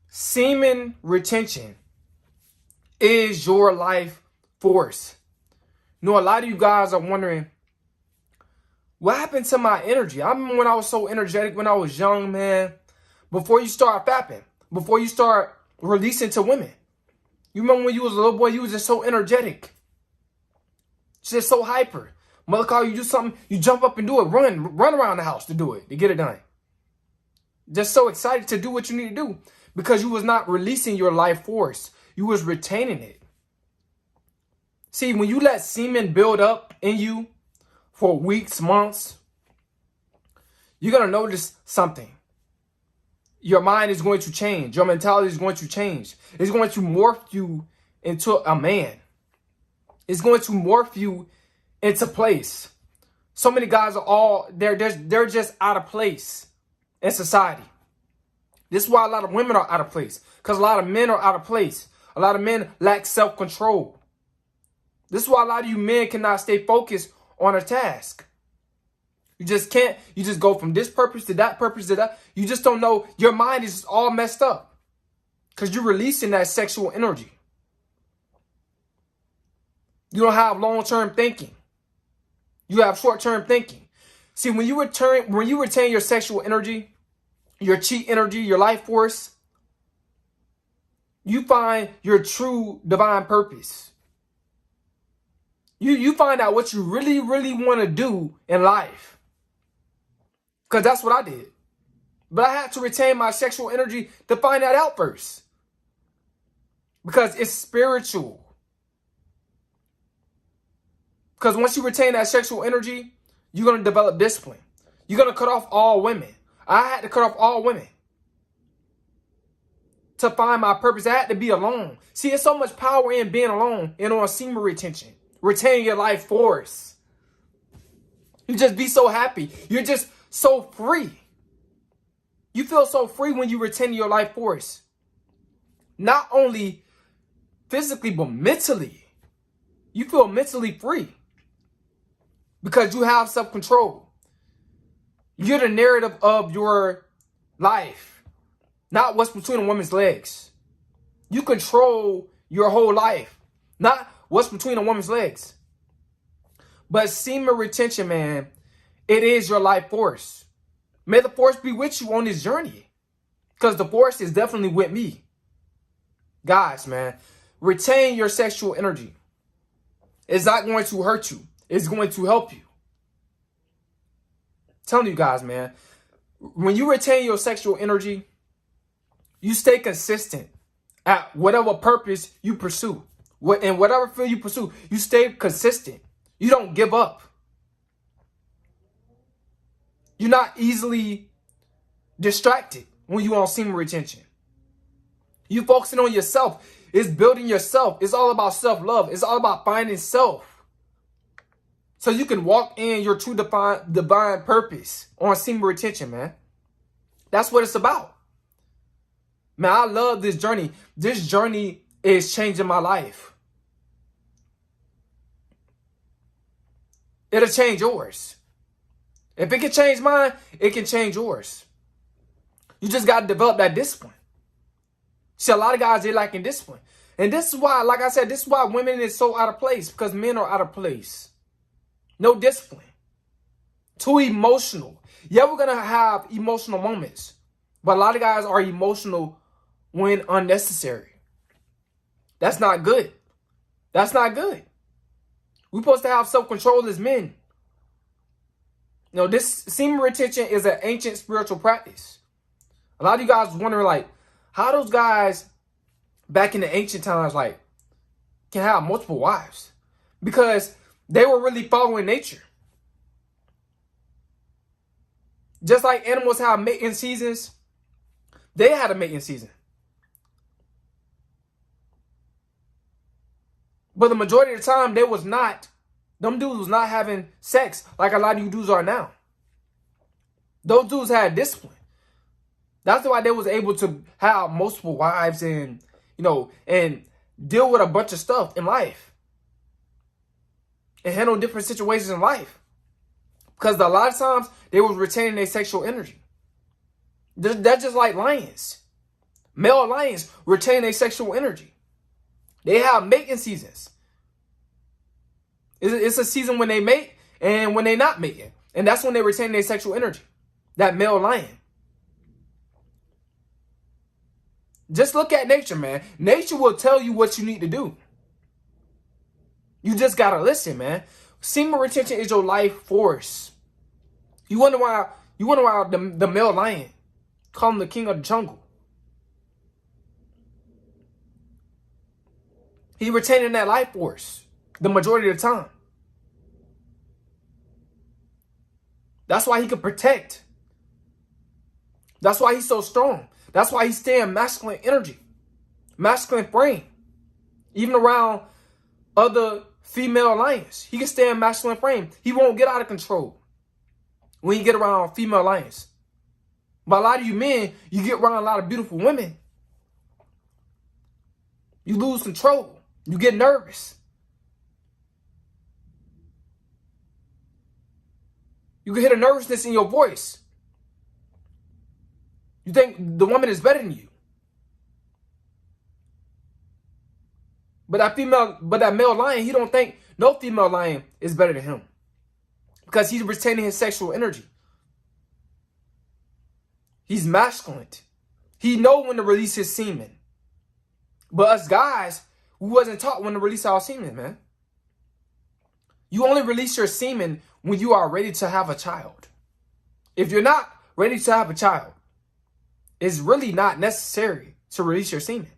Semen retention is your life force. You know, a lot of you guys are wondering, what happened to my energy? I remember when I was so energetic when I was young, man. Before you start fapping, before you start releasing to women. You remember when you was a little boy, you was just so energetic. Just so hyper. Mother call you do something, you jump up and do it. Run around the house to do it, to get it done. Just so excited to do what you need to do. Because you was not releasing your life force. You was retaining it. See, when you let semen build up in you for weeks, months, you're going to notice something. Your mind is going to change. Your mentality is going to change. It's going to morph you into a man. It's going to morph you into place. So many guys are they're just out of place in society. This is why a lot of women are out of place. Because a lot of men are out of place. A lot of men lack self-control. This is why a lot of you men cannot stay focused on a task. You just can't. You just go from this purpose to that purpose to that. You just don't know. Your mind is all messed up. Because you're releasing that sexual energy. You don't have long-term thinking. You have short-term thinking. See, when you retain your sexual energy, your chi energy, your life force, you find your true divine purpose. You find out what you really, really want to do in life. Because that's what I did. But I had to retain my sexual energy to find that out first. Because it's spiritual. Because once you retain that sexual energy, you're going to develop discipline. You're going to cut off all women. I had to cut off all women to find my purpose. I had to be alone. See, there's so much power in being alone and on semen retention. Retaining your life force. You just be so happy. You're just so free. You feel so free when you retain your life force. Not only physically, but mentally. You feel mentally free. Because you have self-control. You're the narrative of your life. Not what's between a woman's legs. You control your whole life. Not what's between a woman's legs. But semen retention, man, it is your life force. May the force be with you on this journey. Because the force is definitely with me. Guys, man, retain your sexual energy. It's not going to hurt you. It's going to help you. I'm telling you guys, man, when you retain your sexual energy, you stay consistent at whatever purpose you pursue. In whatever field you pursue, you stay consistent. You don't give up. You're not easily distracted when you're on semen retention. You focusing on yourself. It's building yourself. It's all about self-love. It's all about finding self. So you can walk in your true divine purpose on semen retention, man. That's what it's about. Man, I love this journey. This journey is changing my life. It'll change yours. If it can change mine, it can change yours. You just got to develop that discipline. See, a lot of guys, they're lacking discipline. And this is why, like I said, this is why women is so out of place. Because men are out of place. No discipline. Too emotional. Yeah, we're going to have emotional moments. But a lot of guys are emotional when unnecessary. That's not good. That's not good. We're supposed to have self-control as men. You know, this semen retention is an ancient spiritual practice. A lot of you guys wondering, like, how those guys back in the ancient times, like, can have multiple wives? Because they were really following nature. Just like animals have mating seasons, they had a mating season. But the majority of the time, them dudes was not having sex like a lot of you dudes are now. Those dudes had discipline. That's why they was able to have multiple wives and, you know, and deal with a bunch of stuff in life. And handle different situations in life. Because a lot of times, they was retaining their sexual energy. That's just like lions. Male lions retain their sexual energy. They have mating seasons. It's a season when they mate and when they're not mating. And that's when they retain their sexual energy. That male lion. Just look at nature, man. Nature will tell you what you need to do. You just gotta listen, man. Semen retention is your life force. You wonder why the male lion call him the king of the jungle. He retaining that life force the majority of the time. That's why he can protect. That's why he's so strong. That's why he's staying masculine energy, masculine frame. Even around other female lions, he can stay in masculine frame. He won't get out of control when you get around female lions. But a lot of you men, you get around a lot of beautiful women, you lose control. You get nervous. You can hear the nervousness in your voice. You think the woman is better than you. But that male lion, he don't think no female lion is better than him. Because he's retaining his sexual energy. He's masculine. He know when to release his semen. But us guys, we wasn't taught when to release our semen, man. You only release your semen when you are ready to have a child. If you're not ready to have a child, it's really not necessary to release your semen.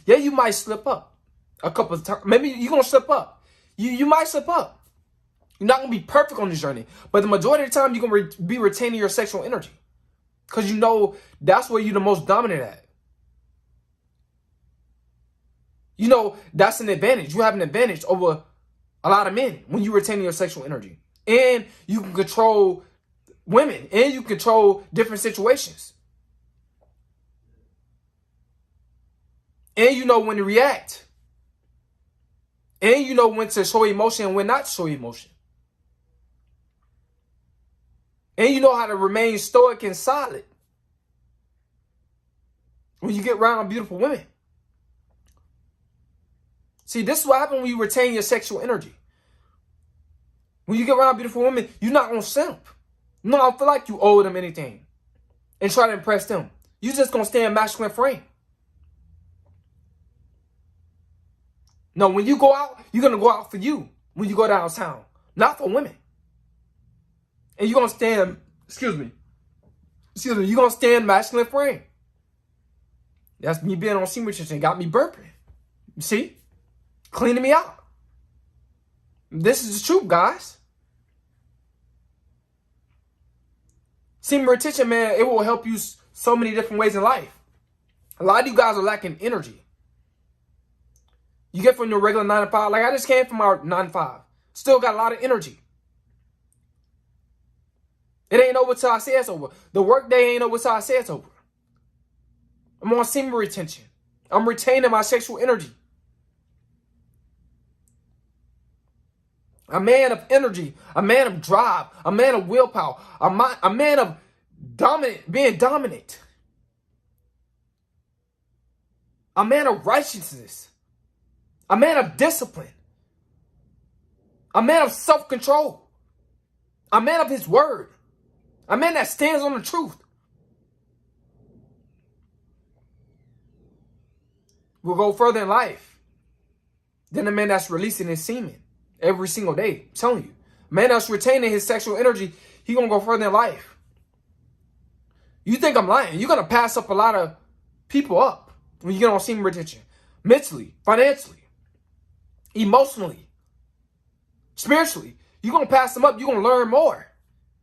Yeah, you might slip up a couple of times. Maybe you're going to slip up. You might slip up. You're not going to be perfect on this journey. But the majority of the time, you're going to be retaining your sexual energy. Because you know that's where you're the most dominant at. You know, that's an advantage. You have an advantage over a lot of men when you retain your sexual energy. And you can control women. And you control different situations. And you know when to react. And you know when to show emotion and when not to show emotion. And you know how to remain stoic and solid when you get around beautiful women. See, this is what happens when you retain your sexual energy. When you get around beautiful women, you're not going to simp. You don't feel like you owe them anything and try to impress them. You're just going to stay in masculine frame. No, when you go out, you're going to go out for you when you go downtown, not for women. And you're going to stand, you're going to stand masculine frame. That's me being on semen retention. Got me burping. You see? Cleaning me out. This is the truth, guys. Semen retention, man, it will help you so many different ways in life. A lot of you guys are lacking energy. You get from your regular 9 to 5. Like I just came from our 9 to 5. Still got a lot of energy. It ain't over till I say it's over. The work day ain't over till I say it's over. I'm on semen retention. I'm retaining my sexual energy. A man of energy, a man of drive, a man of willpower, a man of being dominant. A man of righteousness. A man of discipline. A man of self-control. A man of his word. A man that stands on the truth. Will go further in life than a man that's releasing his semen every single day. I'm telling you. A man that's retaining his sexual energy, he gonna go further in life. You think I'm lying? You're gonna pass up a lot of people up when you get on semen retention. Mentally, financially, emotionally, spiritually. You're gonna pass them up. You're gonna learn more.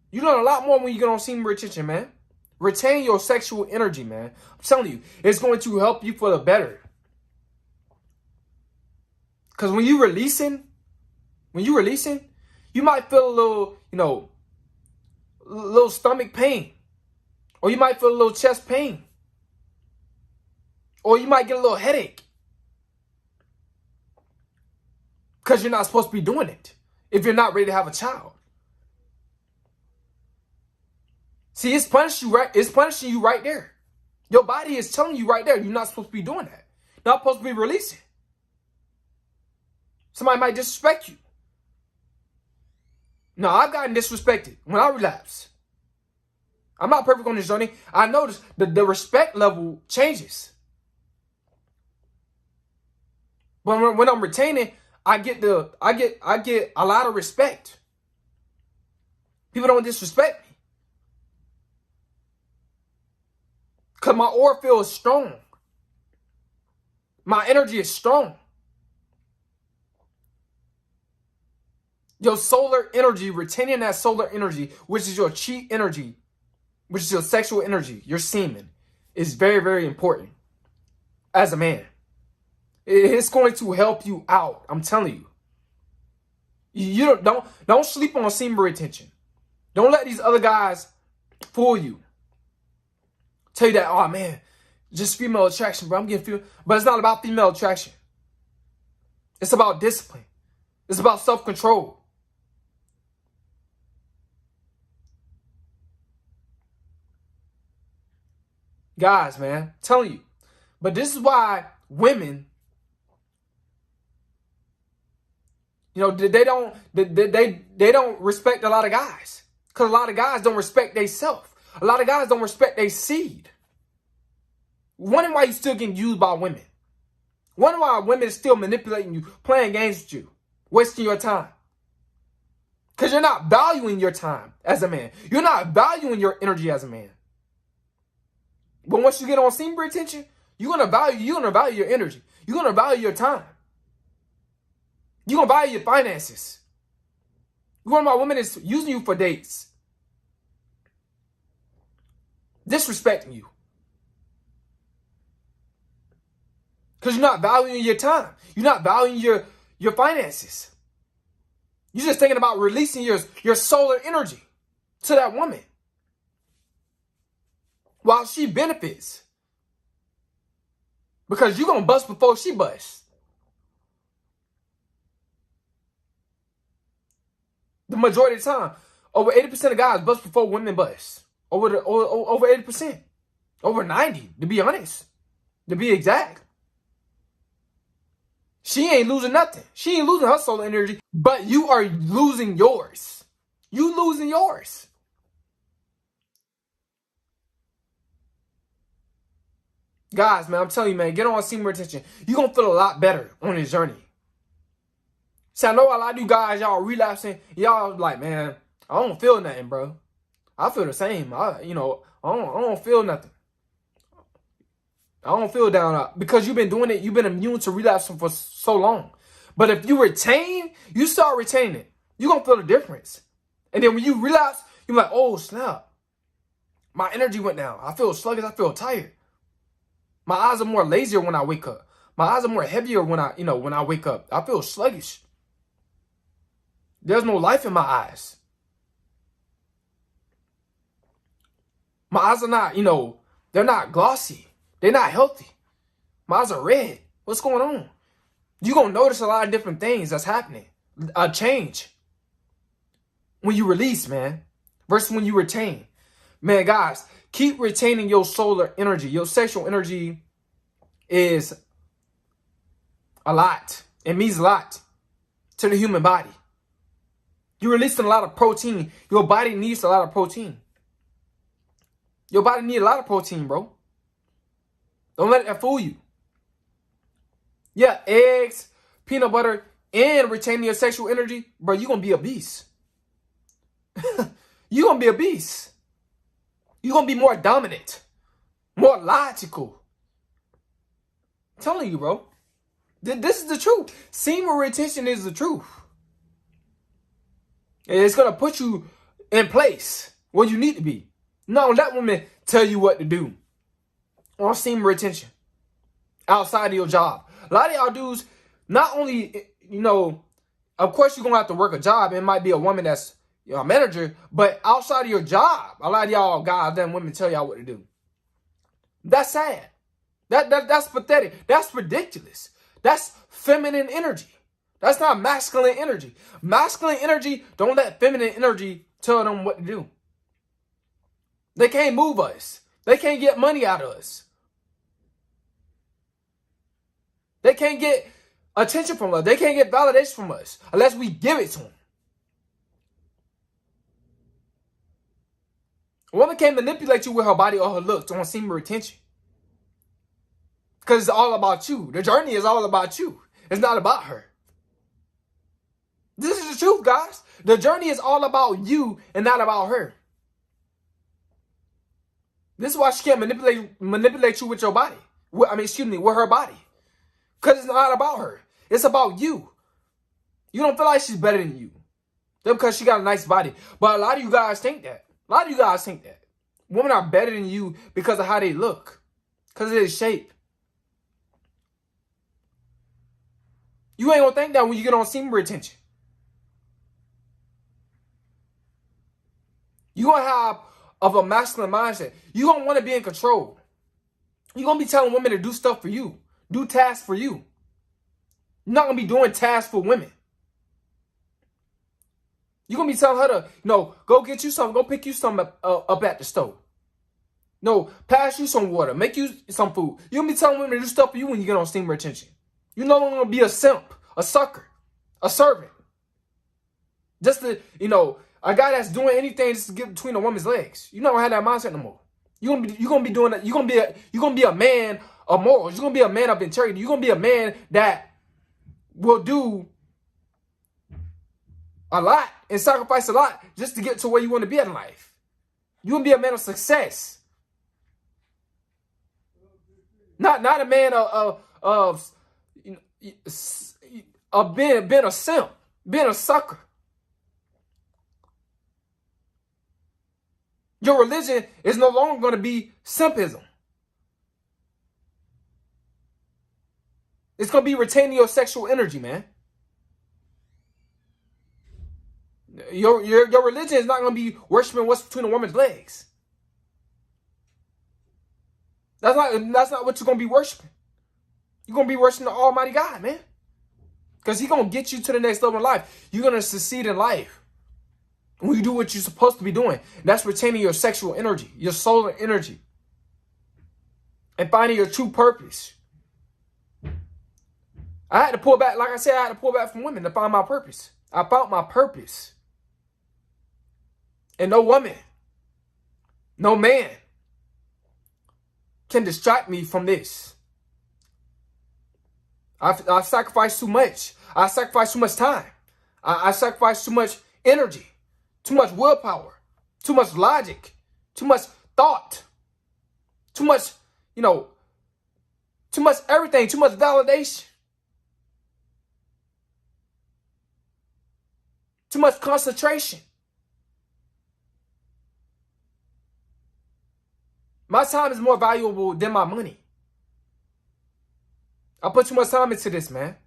You learn a lot more when you get on semen retention, man. Retain your sexual energy, man. I'm telling you, it's going to help you for the better. Because when you're releasing, you might feel a little, little stomach pain. Or you might feel a little chest pain. Or you might get a little headache. Because you're not supposed to be doing it if you're not ready to have a child. See, it's punishing you right there. Your body is telling you right there, you're not supposed to be doing that. Not supposed to be releasing. Somebody might disrespect you. No, I've gotten disrespected when I relapse. I'm not perfect on this journey. I noticed the respect level changes. But when I'm retaining, I get a lot of respect. People don't disrespect me. Because my aura feels strong. My energy is strong. Your solar energy, retaining that solar energy, which is your chi energy, which is your sexual energy, your semen, is very, very important as a man. It's going to help you out. I'm telling you. You don't sleep on semen retention. Don't let these other guys fool you. Tell you that, oh man, just female attraction, bro. I'm getting female. But it's not about female attraction. It's about discipline. It's about self-control. Guys, man, I'm telling you. But this is why women, they don't respect a lot of guys. Because a lot of guys don't respect themselves. A lot of guys don't respect their seed. Wondering why you still getting used by women. Wondering why women are still manipulating you, playing games with you, wasting your time. Because you're not valuing your time as a man. You're not valuing your energy as a man. But once you get on semen retention, you're gonna value your energy. You're gonna value your time. You're gonna value your finances. You're one of my women is using you for dates. Disrespecting you. Because you're not valuing your time. You're not valuing your finances. You're just thinking about releasing your solar energy to that woman. While she benefits. Because you're going to bust before she busts. The majority of the time, over 80% of guys bust before women bust. Over 80%. Over 90%, to be honest. To be exact. She ain't losing nothing. She ain't losing her solar energy, but you are losing yours. You losing yours. Guys, man, I'm telling you, man, get on semen retention. You're going to feel a lot better on this journey. See, I know a lot of you guys, y'all relapsing. Y'all like, man, I don't feel nothing, bro. I feel the same. I don't feel nothing. I don't feel down because you've been doing it. You've been immune to relapsing for so long. But if you retain, you start retaining it. You're going to feel the difference. And then when you relapse, you're like, oh, snap. My energy went down. I feel sluggish. I feel tired. My eyes are more lazier when I wake up. My eyes are more heavier when I wake up. I feel sluggish. There's no life in my eyes. My eyes are not, they're not glossy. They're not healthy. My eyes are red. What's going on? You're going to notice a lot of different things that's happening. A change. When you release, man. Versus when you retain. Man, guys, keep retaining your solar energy. Your sexual energy is a lot. It means a lot to the human body. You're releasing a lot of protein. Your body needs a lot of protein. Your body needs a lot of protein, bro. Don't let that fool you. Yeah, eggs, peanut butter, and retaining your sexual energy, bro, you're going to be a beast. You're going to be a beast. You're going to be more dominant, more logical. I'm telling you, bro. This is the truth. Semen retention is the truth. It's going to put you in place where you need to be. No, let women tell you what to do on semen retention outside of your job. A lot of y'all dudes, not only, of course you're going to have to work a job. It might be a woman that's a manager, but outside of your job, a lot of y'all goddamn women tell y'all what to do. That's sad. That's pathetic. That's ridiculous. That's feminine energy. That's not masculine energy. Masculine energy, don't let feminine energy tell them what to do. They can't move us. They can't get money out of us. They can't get attention from us. They can't get validation from us unless we give it to them. A woman can't manipulate you with her body or her looks on semen retention. Because it's all about you. The journey is all about you. It's not about her. This is the truth, guys. The journey is all about you and not about her. This is why she can't manipulate you with your body. With her body. Because it's not about her. It's about you. You don't feel like she's better than you. Just because she got a nice body. But a lot of you guys think that. Women are better than you because of how they look. Because of their shape. You ain't going to think that when you get on semen retention. You're going to have of a masculine mindset. You're going to want to be in control. You're going to be telling women to do stuff for you. Do tasks for you. You're not going to be doing tasks for women. You're going to be telling her to, go get you something. Go pick you something up at the stove. No, pass you some water. Make you some food. You're going to be telling women to do stuff for you when you get on semen retention. You're no longer going to be a simp, a sucker, a servant. Just to, a guy that's doing anything just to get between a woman's legs. You don't have that mindset no more. You're gonna be doing that. You're gonna be a man of morals. You're gonna be a man of integrity. You're gonna be a man that will do a lot and sacrifice a lot just to get to where you want to be in life. You're gonna be a man of success. Not a man of being a simp, being a sucker. Your religion is no longer going to be simpism. It's going to be retaining your sexual energy, man. Your religion is not going to be worshiping what's between a woman's legs. That's not what you're going to be worshiping. You're going to be worshiping the Almighty God, man. Because He's going to get you to the next level in life. You're going to succeed in life. When you do what you're supposed to be doing. That's retaining your sexual energy, your solar energy. And finding your true purpose. I had to pull back, like I said, I had to pull back from women to find my purpose. I found my purpose. And no woman, no man can distract me from this. I've sacrificed too much. I sacrificed too much time. I sacrificed too much energy. Too much willpower, too much logic, too much thought, too much, too much everything, too much validation, too much concentration. My time is more valuable than my money. I put too much time into this, man.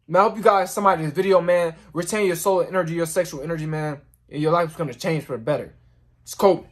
Man, I hope you guys, somebody in this video, man, retain your solar energy, your sexual energy, man, and your life is going to change for the better. It's cool.